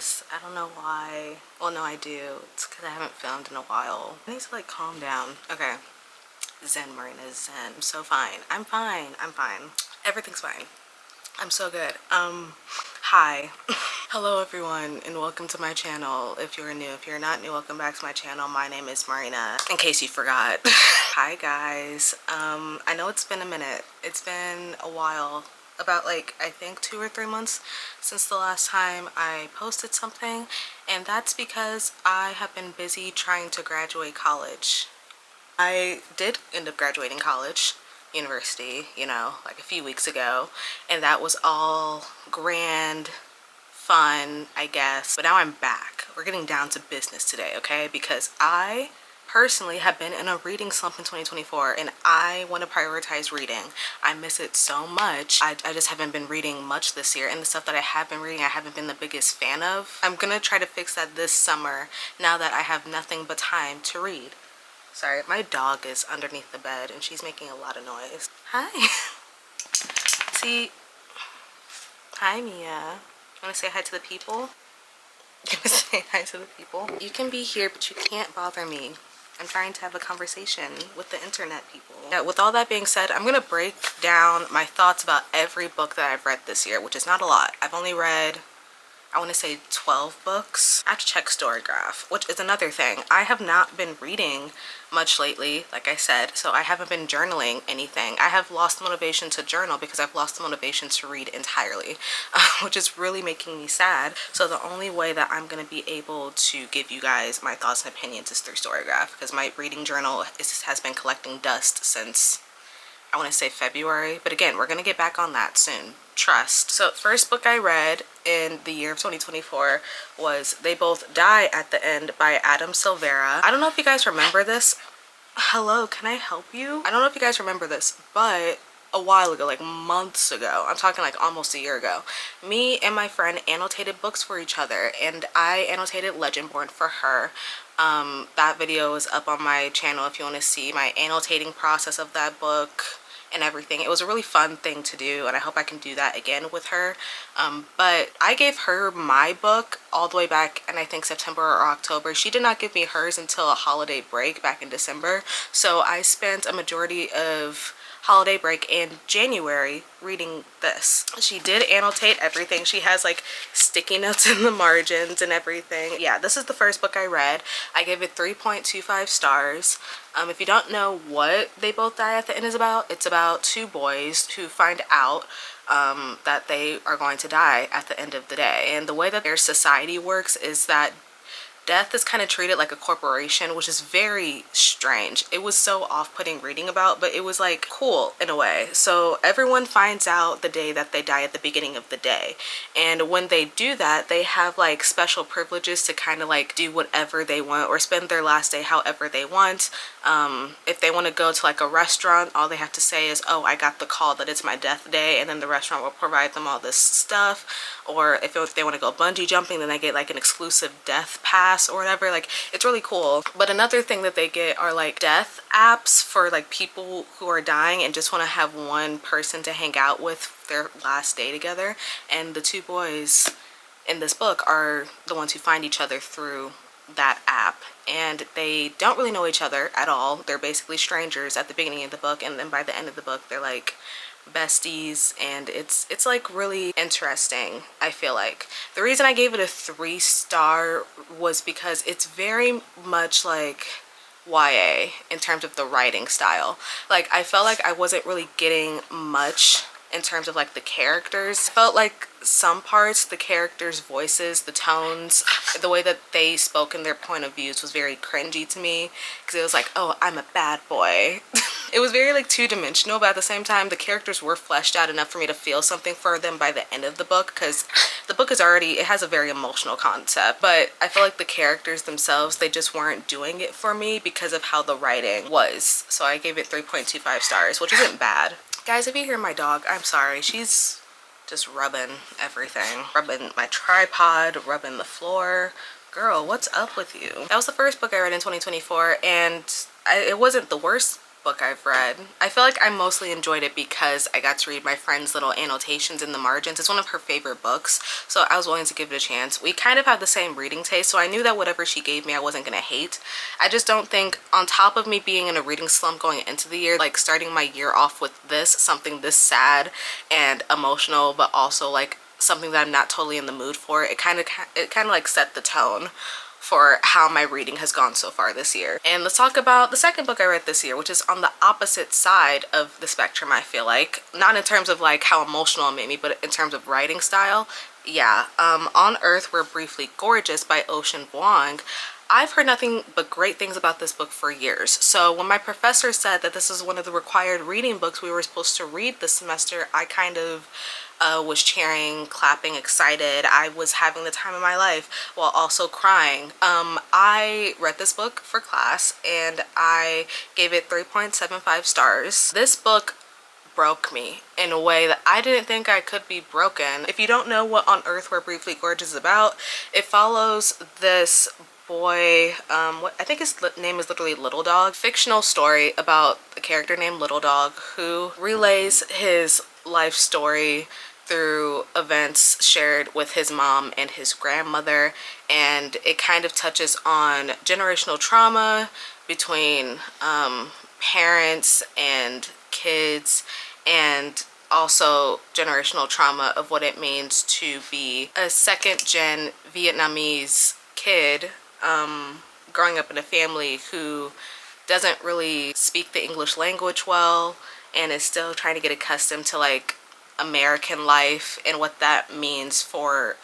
this. I don't know why. Well, no, I do. It's because I haven't filmed in a while. I need to like calm down. Okay. Zen, Marina, zen. I'm so fine. I'm fine. I'm fine. Everything's fine. I'm so good. Hi. Hello everyone and welcome to my channel. If you're new, if you're not new, welcome back to my channel. My name is Marina, in case you forgot. Hi guys. I know it's been a minute. It's been a while. About like, I think 2 or 3 months since the last time I posted something. And that's because I have been busy trying to graduate college. I did end up graduating college, university, you know, like a few weeks ago, and that was all grand, fun, I guess. But now I'm back. We're getting down to business today, okay? Because I personally have been in a reading slump in 2024 and I want to prioritize reading. I miss it so much. I just haven't been reading much this year, and the stuff that I have been reading I haven't been the biggest fan of. I'm gonna try to fix that this summer now that I have nothing but time to read. Sorry, my dog is underneath the bed and she's making a lot of noise. Hi. See, hi Mia. You wanna say hi to the people? You wanna say hi to the people? You can be here, but you can't bother me. I'm trying to have a conversation with the internet people. Yeah, with all that being said, I'm gonna break down my thoughts about every book that I've read this year, which is not a lot. I've only read, I want to say 12 books. I have to check storygraph, which is another thing. I have not been reading much lately, like I said, so I haven't been journaling anything. I have lost the motivation to journal because I've lost the motivation to read entirely, which is really making me sad. So the only way that I'm going to be able to give you guys my thoughts and opinions is through storygraph, because my reading journal has been collecting dust since, I want to say February, but again, we're going to get back on that soon. Trust. So first book I read in the year of 2024 was They Both Die at the End by Adam Silvera. I don't know if you guys remember this. Hello, can I help you? I don't know if you guys remember this, but a while ago, like months ago, I'm talking like almost a year ago, me and my friend annotated books for each other, and I annotated Legendborn for her. That video is up on my channel if you want to see my annotating process of that book and everything. It was a really fun thing to do, and I hope I can do that again with her. But I gave her my book all the way back in, I think, September or October. She did not give me hers until a holiday break back in December. So I spent a majority of holiday break in January reading this. She did annotate everything. She has like sticky notes in the margins and everything. Yeah, this is the first book I read. I gave it 3.25 stars. If you don't know what They Both Die at the End is about, it's about two boys who find out that they are going to die at the end of the day. And the way that their society works is that death is kind of treated like a corporation, which is very strange. It was so off-putting reading about, but it was like cool in a way. So everyone finds out the day that they die at the beginning of the day, and when they do that, they have like special privileges to kind of like do whatever they want or spend their last day however they want. If they want to go to like a restaurant, all they have to say is, oh, I got the call that it's my death day, and then the restaurant will provide them all this stuff. Or if they want to go bungee jumping, then they get like an exclusive death pass or whatever. Like, it's really cool. But another thing that they get are like death apps for like people who are dying and just want to have one person to hang out with their last day together. And the two boys in this book are the ones who find each other through that app, and they don't really know each other at all. They're basically strangers at the beginning of the book, and then by the end of the book they're like besties, and it's like really interesting. I feel like the reason I gave it a 3-star was because it's very much like YA in terms of the writing style. Like, I felt like I wasn't really getting much in terms of like the characters. I felt like some parts, the characters' voices, the tones, the way that they spoke in their point of views was very cringy to me, because it was like, oh, I'm a bad boy. It was very like two-dimensional, but at the same time the characters were fleshed out enough for me to feel something for them by the end of the book, because the book is already, it has a very emotional concept, but I feel like the characters themselves, they just weren't doing it for me because of how the writing was. So I gave it 3.25 stars, which isn't bad. Guys, if you hear my dog, I'm sorry. She's just rubbing everything. Rubbing my tripod, rubbing the floor. Girl, what's up with you? That was the first book I read in 2024, and it wasn't the worst book I've read. I feel like I mostly enjoyed it because I got to read my friend's little annotations in the margins. It's one of her favorite books, so I was willing to give it a chance. We kind of have the same reading taste, so I knew that whatever she gave me I wasn't gonna hate. I just don't think, on top of me being in a reading slump going into the year, like starting my year off with this, something this sad and emotional, but also like something that I'm not totally in the mood for, it kind of like set the tone for how my reading has gone so far this year. And let's talk about the second book I read this year, which is on the opposite side of the spectrum, I feel like. Not in terms of like how emotional it made me, but in terms of writing style. Yeah, On Earth We're Briefly Gorgeous by Ocean Vuong. I've heard nothing but great things about this book for years. So when my professor said that this is one of the required reading books we were supposed to read this semester, I kind of was cheering, clapping, excited. I was having the time of my life while also crying. I read this book for class and I gave it 3.75 stars. This book broke me in a way that I didn't think I could be broken. If you don't know what On Earth We're Briefly Gorgeous is about, it follows this boy, what I think his name is literally Little Dog, fictional story about a character named Little Dog who relays his life story through events shared with his mom and his grandmother, and it kind of touches on generational trauma between parents and kids, and also generational trauma of what it means to be a second-gen Vietnamese kid growing up in a family who doesn't really speak the English language well and is still trying to get accustomed to like American life and what that means for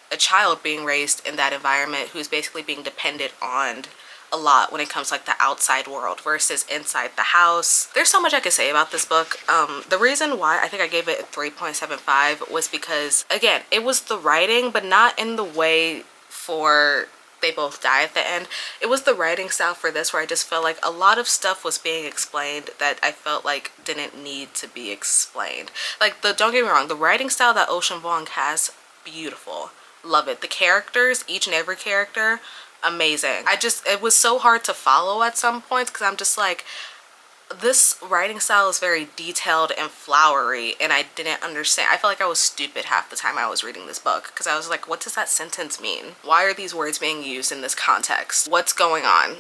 a child being raised in that environment who's basically being dependent on a lot when it comes to like the outside world versus inside the house. There's so much I could say about this book. The reason why I think I gave it a 3.75 was because, again, it was the writing, but not in the way for they both die at the end. It was the writing style for this where I just felt like a lot of stuff was being explained that I felt like didn't need to be explained. Like, don't get me wrong, the writing style that Ocean Vuong has, beautiful. Love it. The characters, each and every character, amazing. It was so hard to follow at some points because I'm just like, this writing style is very detailed and flowery and I didn't understand. I felt like I was stupid half the time I was reading this book because I was like, what does that sentence mean? Why are these words being used in this context? What's going on?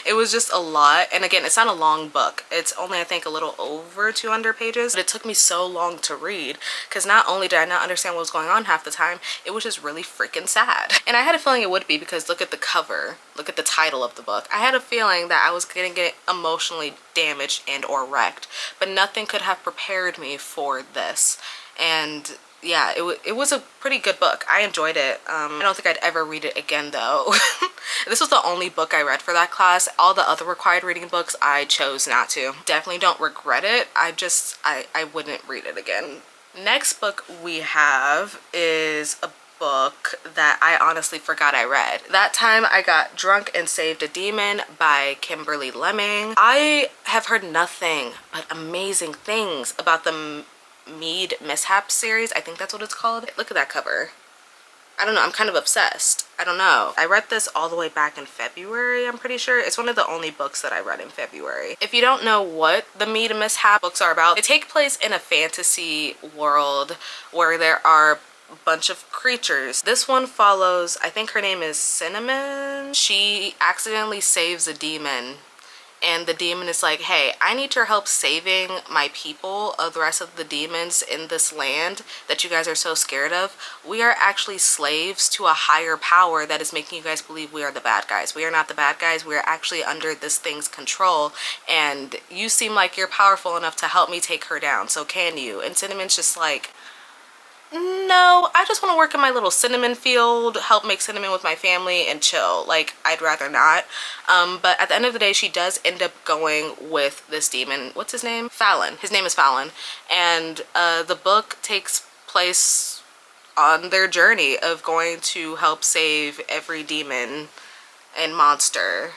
It was just a lot. And again, it's not a long book. It's only, I think, a little over 200 pages. But it took me so long to read because not only did I not understand what was going on half the time, it was just really freaking sad. And I had a feeling it would be because look at the cover, look at the title of the book. I had a feeling that I was gonna get emotionally damaged and or wrecked, but nothing could have prepared me for this. And yeah, it was a pretty good book. I enjoyed it. I don't think I'd ever read it again though. This was the only book I read for that class. All the other required reading books I chose not to. Definitely don't regret it. I wouldn't read it again. Next book we have is a book that I honestly forgot I read. That time I got Drunk and Saved a Demon by Kimberly Lemming. I have heard nothing but amazing things about the Mead Mishap series. I think that's what it's called. Look at that cover. I don't know, I'm kind of obsessed. I don't know. I read this all the way back in February, I'm pretty sure. It's one of the only books that I read in February. If you don't know what the Mead Mishap books are about, they take place in a fantasy world where there are a bunch of creatures. This one follows, I think her name is Cinnamon. She accidentally saves a demon. And the demon is like, hey, I need your help saving my people of the rest of the demons in this land that you guys are so scared of. We are actually slaves to a higher power that is making you guys believe we are the bad guys. We are not the bad guys. We are actually under this thing's control. And you seem like you're powerful enough to help me take her down. So can you? And Cinnamon's just like, no, I just want to work in my little cinnamon field, help make cinnamon with my family and chill. Like, I'd rather not. But at the end of the day, she does end up going with this demon. What's his name? Fallon. His name is Fallon. And the book takes place on their journey of going to help save every demon and monster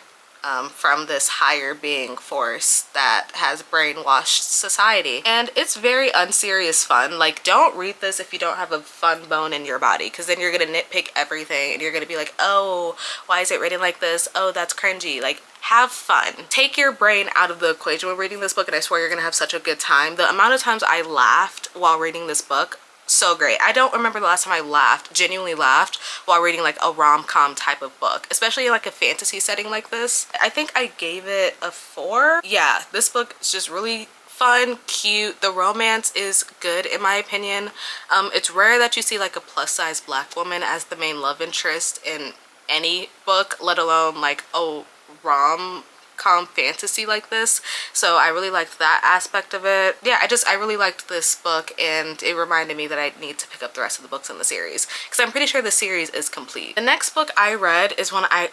from this higher being force that has brainwashed society. And it's very unserious fun. Like, don't read this if you don't have a fun bone in your body, because then you're gonna nitpick everything and you're gonna be like, oh, why is it written like this? Oh, that's cringy. Like, have fun. Take your brain out of the equation when reading this book, and I swear you're gonna have such a good time. The amount of times I laughed while reading this book, so great. I don't remember the last time I laughed, genuinely laughed, while reading like a rom-com type of book, especially in like a fantasy setting like this. I think I gave it a 4. Yeah, this book is just really fun, cute. The romance is good in my opinion. It's rare that you see like a plus-size black woman as the main love interest in any book, let alone like a rom-com fantasy like this. So I really liked that aspect of it. Yeah, I really liked this book, and it reminded me that I need to pick up the rest of the books in the series, because I'm pretty sure the series is complete. The next book I read is one I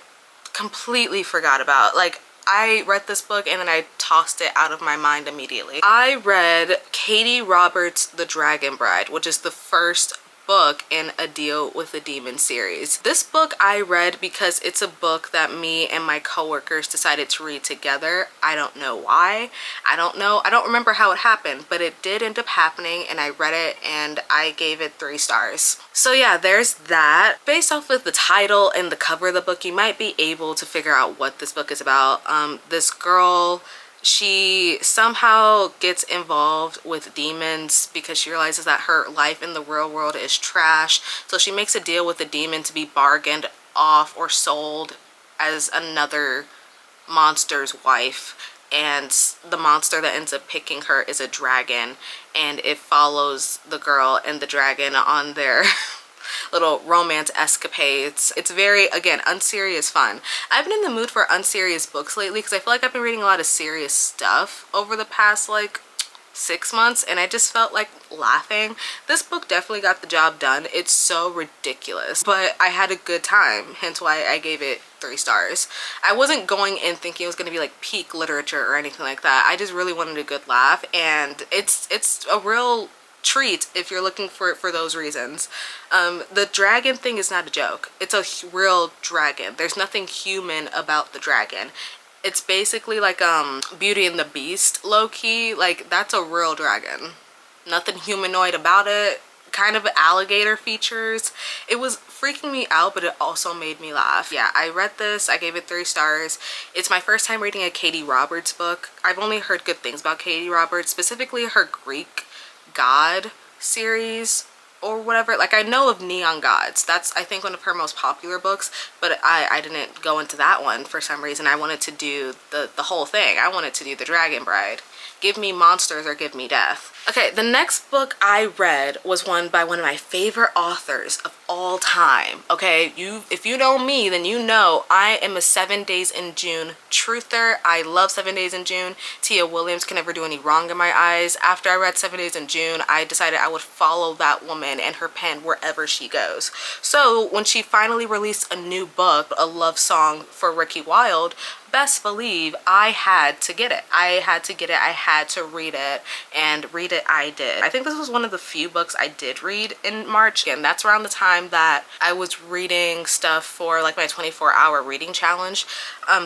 completely forgot about. Like, I read this book and then I tossed it out of my mind immediately. I read Katie Roberts' The Dragon Bride, which is the first book in A Deal with the Demon series. This book I read because it's a book that me and my coworkers decided to read together. I don't know why. I don't remember how it happened, but it did end up happening, and I read it and I gave it 3 stars. So yeah, there's that. Based off of the title and the cover of the book, you might be able to figure out what this book is about. This girl, she somehow gets involved with demons because she realizes that her life in the real world is trash. So she makes a deal with the demon to be bargained off or sold as another monster's wife. And the monster that ends up picking her is a dragon, and it follows the girl and the dragon on their little romance escapades. It's very, again, unserious fun. I've been in the mood for unserious books lately because I feel like I've been reading a lot of serious stuff over the past like 6 months, and I just felt like laughing. This book definitely got the job done. It's so ridiculous, but I had a good time, hence why I gave it 3 stars. I wasn't going in thinking it was going to be like peak literature or anything like that. I just really wanted a good laugh, and it's a real treat if you're looking for it for those reasons. The dragon thing is not a joke. It's a real dragon. There's nothing human about the dragon. It's basically like Beauty and the Beast, low-key. Like, that's a real dragon. Nothing humanoid about it. Kind of alligator features. It was freaking me out, but it also made me laugh. Yeah, I read this. I gave it 3 stars. It's my first time reading a Katie Roberts book. I've only heard good things about Katie Roberts, specifically her Greek God series or whatever. Like, I know of Neon Gods. That's, I think, one of her most popular books, but I didn't go into that one for some reason. I wanted to do the whole thing. I wanted to do The Dragon Bride. Give me monsters or give me death. Okay, the next book I read was one by one of my favorite authors of all time. Okay, if you know me, then you know I am a 7 Days in June truther. I love 7 Days in June. Tia Williams can never do any wrong in my eyes. After I read 7 Days in June, I decided I would follow that woman and her pen wherever she goes. So when she finally released a new book, a love song for Ricky Wilde, best believe I had to get it. I had to get it. I had to read it, and read it I did. I think this was one of the few books I did read in March, and that's around the time that I was reading stuff for like my 24-hour reading challenge.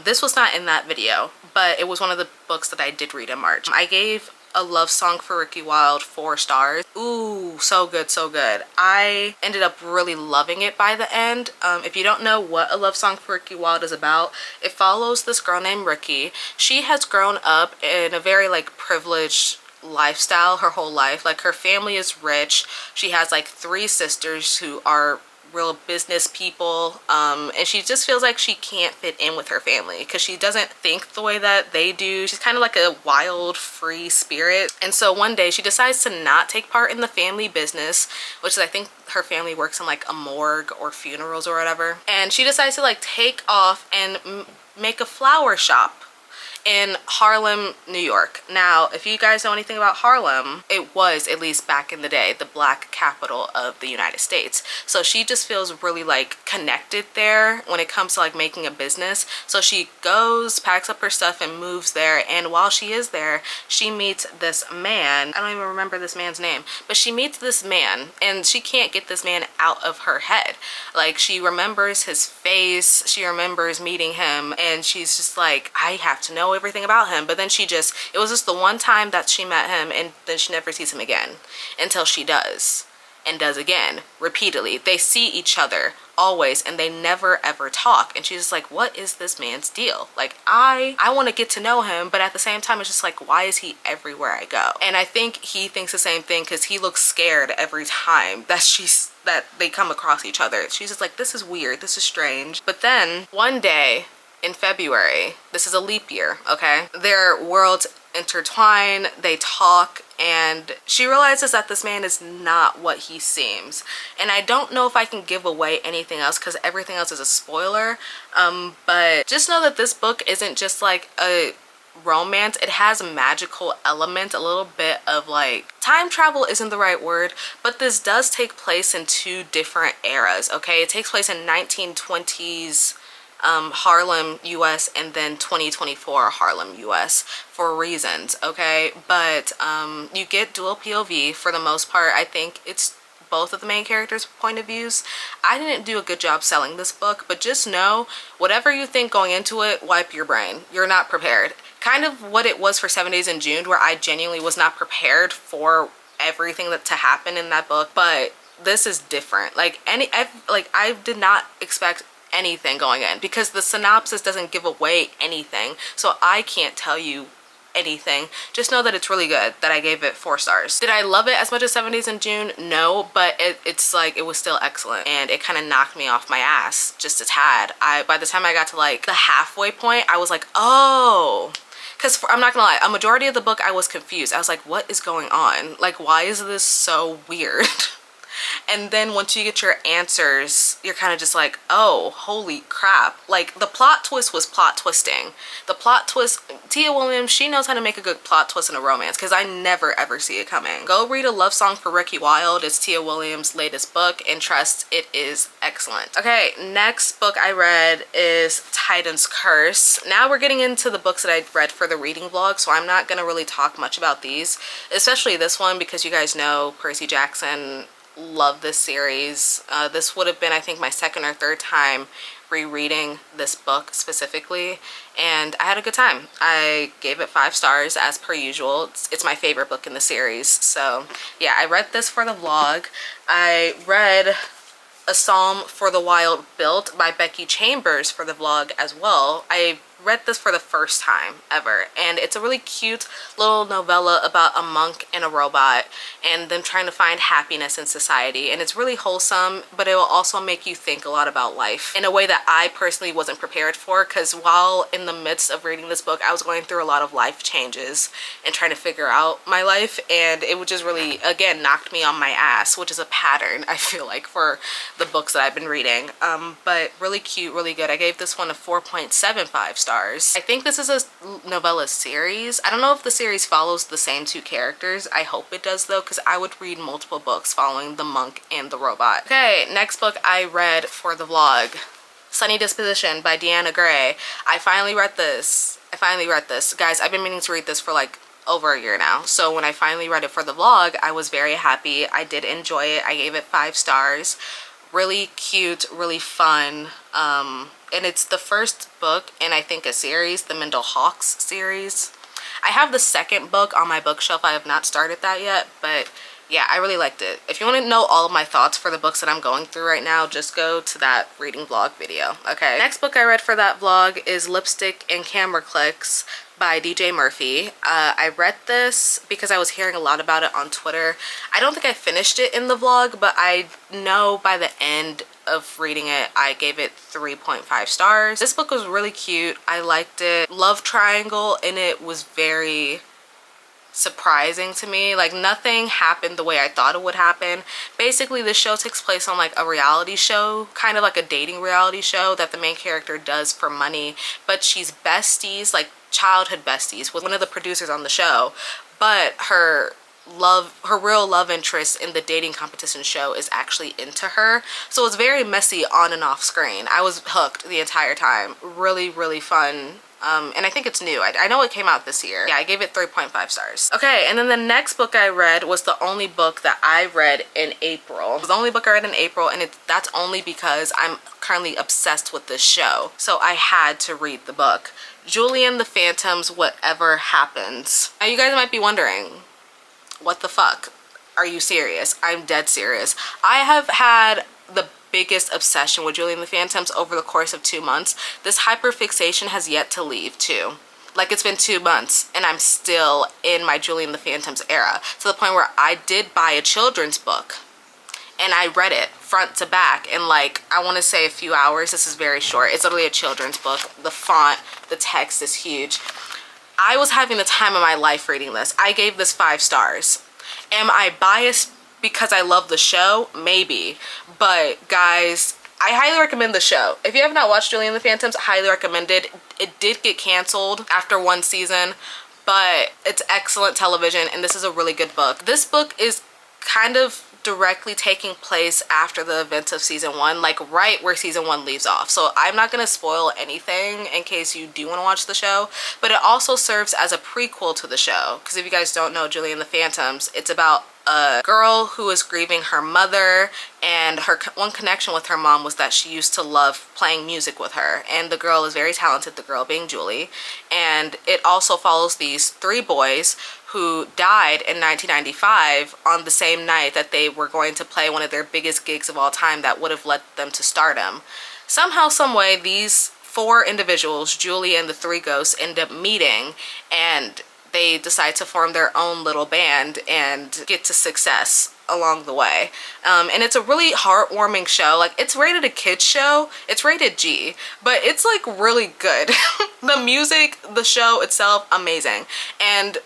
This was not in that video, but it was one of the books that I did read in March. I gave A Love Song for Ricky Wilde 4 stars. Ooh, so good, so good. I ended up really loving it by the end. If you don't know what A Love Song for Ricky Wilde is about, it follows this girl named Ricky. She has grown up in a very like privileged lifestyle her whole life. Like, her family is rich. She has like 3 sisters who are real business people, and she just feels like she can't fit in with her family because she doesn't think the way that they do. She's kind of like a wild, free spirit, and so one day she decides to not take part in the family business, which is, I think her family works in like a morgue or funerals or whatever, and she decides to like take off and make a flower shop. in Harlem, New York. Now, if you guys know anything about Harlem, it was, at least back in the day, the black capital of the United States. So she just feels really like connected there when it comes to like making a business. So she goes, packs up her stuff and moves there. And while she is there, she meets this man. I don't even remember this man's name, but she meets this man and she can't get this man out of her head. Like, she remembers his face, she remembers meeting him, and she's just like, I have to know everything about him. But then it was just the one time that she met him, and then she never sees him again until she does, and does again repeatedly. They see each other always and they never ever talk, and she's just like, what is this man's deal? Like, I want to get to know him, but at the same time it's just like, why is he everywhere I go? And I think he thinks the same thing, because he looks scared every time that they come across each other. She's just like, this is weird, this is strange. But then one day in February, this is a leap year, okay? Their worlds intertwine, they talk, and she realizes that this man is not what he seems. And I don't know if I can give away anything else because everything else is a spoiler, but just know that this book isn't just like a romance. It has a magical element, a little bit of like, time travel isn't the right word, but this does take place in two different eras, okay? It takes place in 1920s Harlem, US, and then 2024 Harlem, US, for reasons, okay? But you get dual POV for the most part. I think it's both of the main characters' point of views. I didn't do a good job selling this book, but just know, whatever you think going into it, wipe your brain. You're not prepared. Kind of what it was for 7 Days in June, where I genuinely was not prepared for everything to happen in that book, but this is different. Like, I did not expect anything going in, because the synopsis doesn't give away anything, so I can't tell you anything. Just know that it's really good, that I gave it 4 stars. Did I love it as much as 7 Days in June? No, but it's like, it was still excellent, and it kind of knocked me off my ass just a tad. By the time I got to like the halfway point, I was like, oh, because I'm not gonna lie, a majority of the book I was confused. I was like, what is going on? Like, why is this so weird? And then once you get your answers, you're kind of just like, oh, holy crap. Like, the plot twist was plot twisting. The plot twist, Tia Williams, she knows how to make a good plot twist in a romance, because I never ever see it coming. Go read A Love Song for Ricky Wilde. It's Tia Williams' latest book, and trust, it is excellent. Okay, next book I read is Titan's Curse. Now we're getting into the books that I read for the reading vlog, so I'm not gonna really talk much about these, especially this one, because you guys know Percy Jackson. Love this series. This would have been, I think, my second or third time rereading this book specifically, and I had a good time. I gave it 5 stars as per usual. It's my favorite book in the series. So yeah, I read this for the vlog. I read A Psalm for the Wild Built by Becky Chambers for the vlog as well. I read this for the first time ever, and it's a really cute little novella about a monk and a robot and them trying to find happiness in society, and it's really wholesome, but it will also make you think a lot about life in a way that I personally wasn't prepared for, because while in the midst of reading this book, I was going through a lot of life changes and trying to figure out my life, and it would just really, again, knocked me on my ass, which is a pattern, I feel like, for the books that I've been reading. But really cute, really good. I gave this one a 4.75 stars. I think this is a novella series. I don't know if the series follows the same 2 characters. I hope it does though, because I would read multiple books following the monk and the robot. Okay, next book I read for the vlog, Sunny Disposition by Deanna Gray. I finally read this. Guys, I've been meaning to read this for like over a year now. So when I finally read it for the vlog, I was very happy. I did enjoy it. I gave it 5 stars. Really cute, really fun, and it's the first book in, I think, a series, the Mendel Hawks series. I have the second book on my bookshelf. I have not started that yet, but yeah, I really liked it. If you want to know all of my thoughts for the books that I'm going through right now, just go to that reading vlog video. Okay, next book I read for that vlog is Lipstick and Camera Clicks by DJ Murphy. I read this because I was hearing a lot about it on Twitter. I don't think I finished it in the vlog, but I know by the end of reading it, I gave it 3.5 stars. This book was really cute. I liked it. Love triangle in it was very surprising to me. Like, nothing happened the way I thought it would happen. Basically, the show takes place on like a reality show, kind of like a dating reality show that the main character does for money, but she's besties, like childhood besties with one of the producers on the show, but her real love interest in the dating competition show is actually into her. So it's very messy on and off screen. I was hooked the entire time. Really, really fun. And I think it's new. I know it came out this year. Yeah, I gave it 3.5 stars. Okay, and then the next book I read was the only book that I read in April. It was the only book I read in April, and that's only because I'm currently obsessed with this show. So I had to read the book. Julie and the Phantoms, Whatever Happens. Now you guys might be wondering, what the fuck? Are you serious? I'm dead serious. I have had the biggest obsession with Julie and the Phantoms over the course of 2 months. This hyperfixation has yet to leave too. Like, it's been 2 months and I'm still in my Julie and the Phantoms era, to the point where I did buy a children's book and I read it front to back in, like, I want to say a few hours. This is very short. It's literally a children's book. The font, the text is huge. I was having the time of my life reading this. I gave this 5 stars. Am I biased because I love the show? Maybe. But guys, I highly recommend the show. If you have not watched Julie and the Phantoms, I highly recommend it. It did get canceled after 1 season, but it's excellent television and this is a really good book. This book is kind of directly taking place after the events of season 1, like right where season 1 leaves off. So I'm not gonna spoil anything in case you do want to watch the show, but it also serves as a prequel to the show, because if you guys don't know Julie and the Phantoms, it's about a girl who is grieving her mother, and her one connection with her mom was that she used to love playing music with her, and the girl is very talented, the girl being Julie. And it also follows these 3 boys who died in 1995 on the same night that they were going to play one of their biggest gigs of all time that would have led them to stardom. Somehow, someway, these 4 individuals, Julie and the 3 ghosts, end up meeting, and they decide to form their own little band and get to success along the way. And it's a really heartwarming show. Like, it's rated a kids show. It's rated G, but it's like really good. The music, the show itself, amazing. And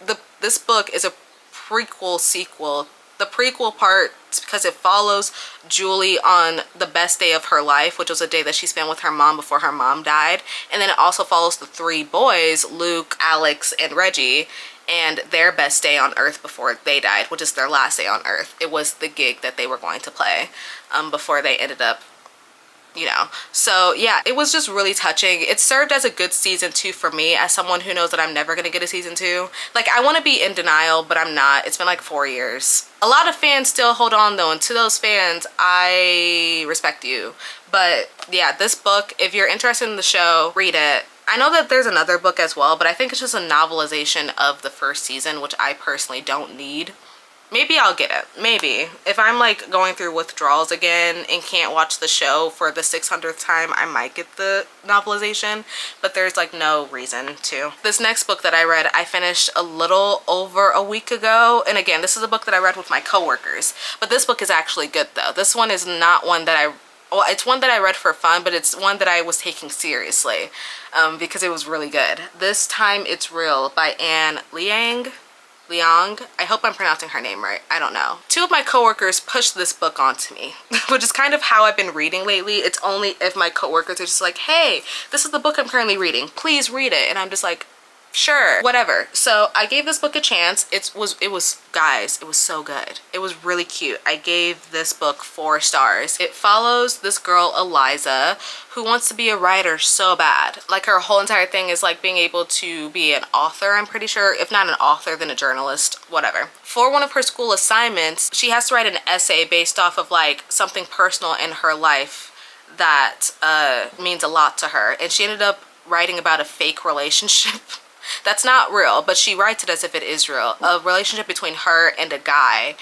this book is a prequel sequel. The prequel part, because it follows Julie on the best day of her life, which was a day that she spent with her mom before her mom died. And then it also follows the 3 boys, Luke, Alex, and Reggie, and their best day on Earth before they died, which is their last day on Earth. It was the gig that they were going to play before they ended up, you know. So yeah, it was just really touching. It served as a good season 2 for me, as someone who knows that I'm never gonna get a season 2. Like, I want to be in denial, but I'm not. It's been like 4 years. A lot of fans still hold on though, and to those fans, I respect you. But yeah, this book, if you're interested in the show, read it. I know that there's another book as well, but I think it's just a novelization of the first season, which I personally don't need. Maybe I'll get it. Maybe. If I'm like going through withdrawals again and can't watch the show for the 600th time, I might get the novelization, but there's like no reason to. This next book that I read, I finished a little over a week ago. And again, this is a book that I read with my coworkers, but this book is actually good though. This one is not one that well, it's one that I read for fun, but it's one that I was taking seriously because it was really good. This Time It's Real by Anne Leong. I hope I'm pronouncing her name right. I don't know. 2 of my coworkers pushed this book onto me, which is kind of how I've been reading lately. It's only if my coworkers are just like, hey, this is the book I'm currently reading, please read it. And I'm just like, sure, whatever. So I gave this book a chance. It was guys, it was so good. It was really cute. I gave this book 4 stars. It follows this girl Eliza who wants to be a writer so bad. Like, her whole entire thing is like being able to be an author, I'm pretty sure. If not an author, then a journalist, whatever. For one of her school assignments, she has to write an essay based off of like something personal in her life that means a lot to her. And she ended up writing about a fake relationship that's not real, but she writes it as if it is real. A relationship between her and a guy,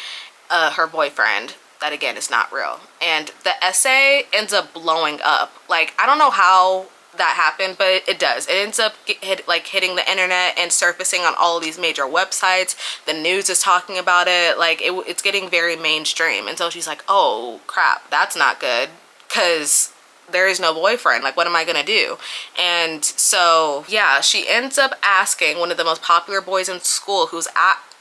her boyfriend, that again is not real. And the essay ends up blowing up. Like, I don't know how that happened, but it does. It ends up hitting the internet and surfacing on all of these major websites. The news is talking about it. Like, it's getting very mainstream. And so she's like, oh crap, that's not good, because there is no boyfriend. Like, what am I gonna do? And so yeah, she ends up asking one of the most popular boys in school, who's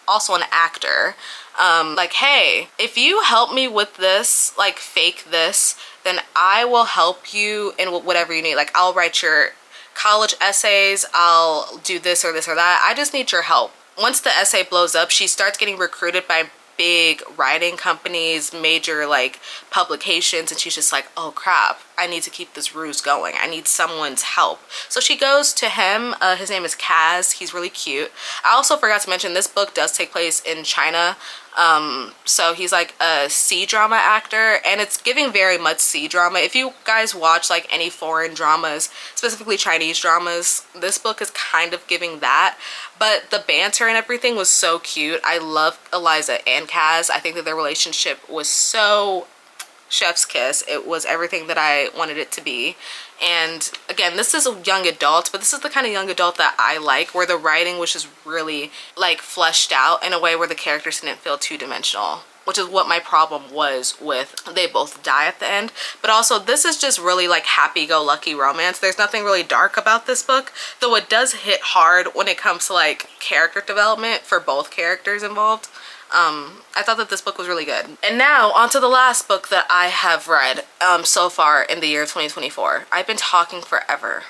also an actor, like, hey, if you help me with this, like fake this, then I will help you in whatever you need. Like, I'll write your college essays, I'll do this or this or that. I just need your help. Once the essay blows up, she starts getting recruited by big writing companies, major like publications, and she's just like, oh crap, I need to keep this ruse going. I need someone's help. So she goes to him. His name is Kaz. He's really cute. I also forgot to mention this book does take place in China. So he's like a C-drama actor, and it's giving very much C-drama. If you guys watch like any foreign dramas, specifically Chinese dramas, this book is kind of giving that. But the banter and everything was so cute. I love Eliza and Kaz. I think that their relationship was so chef's kiss. It was everything that I wanted it to be. And again, this is a young adult, but this is the kind of young adult that I like, where the writing was just really like fleshed out in a way where the characters didn't feel two-dimensional, which is what my problem was with they both die at the end. But also, this is just really like happy-go-lucky romance. There's nothing really dark about this book, though it does hit hard when it comes to like character development for both characters involved. I thought that this book was really good. And now on to the last book that I have read so far in the year 2024. I've been talking forever.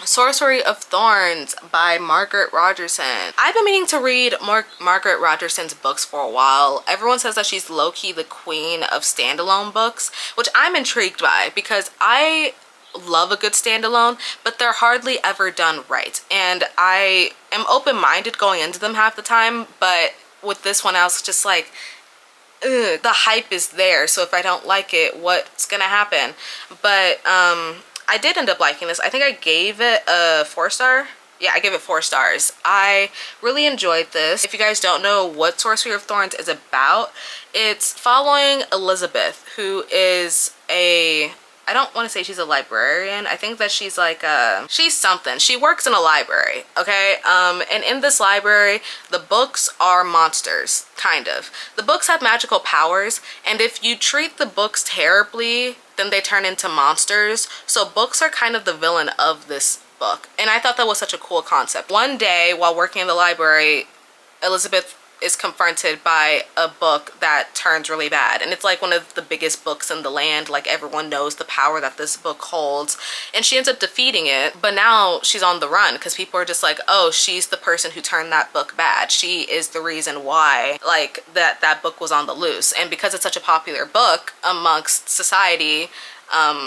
Sorcery of Thorns by Margaret Rogerson. I've been meaning to read more Margaret Rogerson's books for a while. Everyone says that she's low-key the queen of standalone books, which I'm intrigued by because I love a good standalone, but they're hardly ever done right. And I am open-minded going into them half the time, but with this one I was just like, ugh, the hype is there, so if I don't like it, what's gonna happen? But I did end up liking this. I think I gave it a 4-star. Yeah, I gave it 4 stars. I really enjoyed this. If you guys don't know what Sorcery of Thorns is about, it's following Elizabeth, who is a, I don't want to say she's a librarian. I think that she's like she's something. She works in a library, okay? And in this library, the books are monsters, kind of. The books have magical powers, and if you treat the books terribly, then they turn into monsters. So books are kind of the villain of this book. And I thought that was such a cool concept. One day, while working in the library, Elizabeth is confronted by a book that turns really bad, and it's like one of the biggest books in the land. Like, everyone knows the power that this book holds, and she ends up defeating it. But now she's on the run because people are just like, oh, she's the person who turned that book bad. She is the reason why like that book was on the loose. And because it's such a popular book amongst society,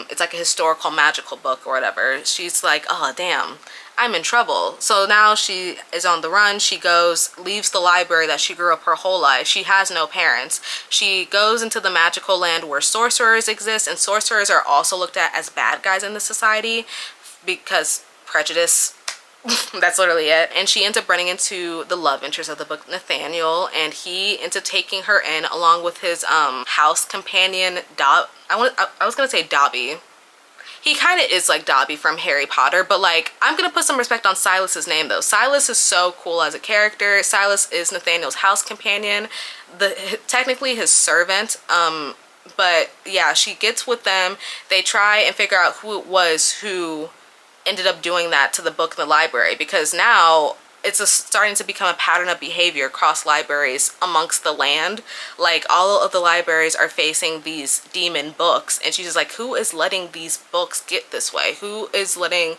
it's like a historical magical book or whatever, she's like, oh damn, I'm in trouble. So now she is on the run. She goes, leaves the library that she grew up her whole life. She has no parents. She goes into the magical land where sorcerers exist, and sorcerers are also looked at as bad guys in the society because prejudice. That's literally it. And she ends up running into the love interest of the book, Nathaniel, and he ends up taking her in along with his house companion, I was gonna say Dobby. He kind of is like Dobby from Harry Potter, but like, I'm gonna put some respect on Silas's name though. Silas is so cool as a character. Silas is Nathaniel's house companion, technically his servant. But yeah, she gets with them. They try and figure out who it was who ended up doing that to the book in the library, because now it's starting to become a pattern of behavior across libraries amongst the land. Like, all of the libraries are facing these demon books, and she's just like, who is letting these books get this way? Who is letting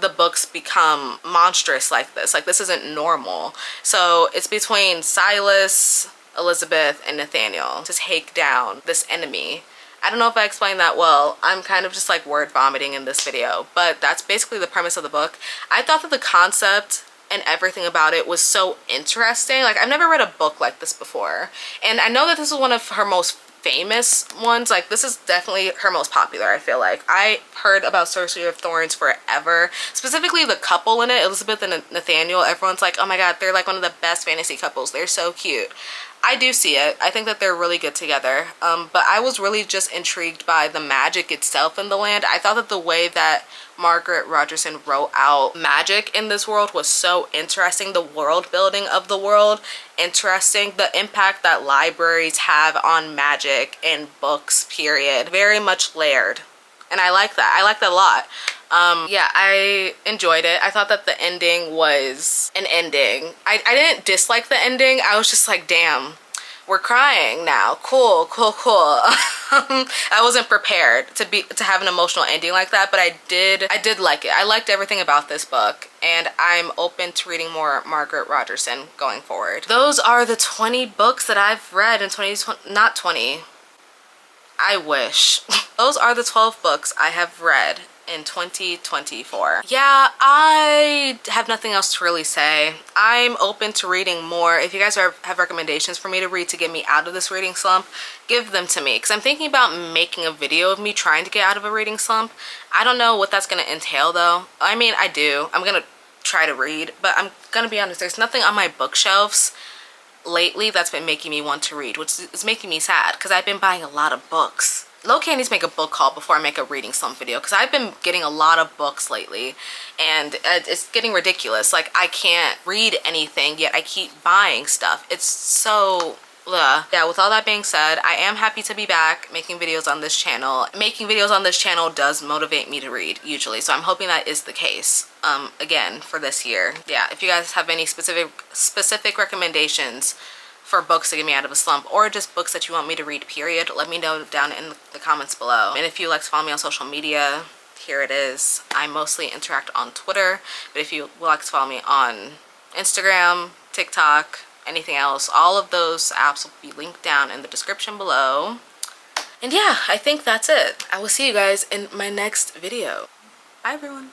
the books become monstrous like this? Like, this isn't normal. So it's between Silas, Elizabeth, and Nathaniel to take down this enemy. I don't know if I explained that well. I'm kind of just like word vomiting in this video, but that's basically the premise of the book. I thought that the concept and everything about it was so interesting. Like, I've never read a book like this before, and I know that this is one of her most famous ones. Like, this is definitely her most popular, I feel like. I heard about Sorcery of Thorns forever, specifically the couple in it, Elizabeth and Nathaniel. Everyone's like, oh my god, they're like one of the best fantasy couples, they're so cute. I do see it. I think that they're really good together. But I was really just intrigued by the magic itself in the land. I thought that the way that Margaret Rogerson wrote out magic in this world was so interesting. The world building of the world, interesting. The impact that libraries have on magic and books, period. Very much layered. And I like that. I like that a lot. Yeah, I enjoyed it. I thought that the ending was an ending. I didn't dislike the ending. I was just like, damn, we're crying now. Cool, cool, cool. I wasn't prepared to have an emotional ending like that, but I did like it. I liked everything about this book, and I'm open to reading more Margaret Rogerson going forward. Those are the 20 books that I've read in 2020, not 20. I wish. Those are the 12 books I have read in 2024. Yeah, I have nothing else to really say. I'm open to reading more. If you guys have recommendations for me to read to get me out of this reading slump, give them to me, because I'm thinking about making a video of me trying to get out of a reading slump. I don't know what that's going to entail though. I mean, I do. I'm going to try to read, but I'm going to be honest, there's nothing on my bookshelves lately that's been making me want to read, which is making me sad because I've been buying a lot of books. Low-key, I need to make a book haul before I make a reading slump video, because I've been getting a lot of books lately and it's getting ridiculous. Like, I can't read anything yet I keep buying stuff. It's so ugh. Yeah, with all that being said, I am happy to be back making videos on this channel. Making videos on this channel does motivate me to read usually, so I'm hoping that is the case again for this year. Yeah, if you guys have any specific recommendations for books to get me out of a slump, or just books that you want me to read, period, let me know down in the comments below. And if you like to follow me on social media, here it is. I mostly interact on Twitter, but if you would like to follow me on Instagram, TikTok, anything else, all of those apps will be linked down in the description below. And yeah, I think that's it. I will see you guys in my next video. Bye everyone.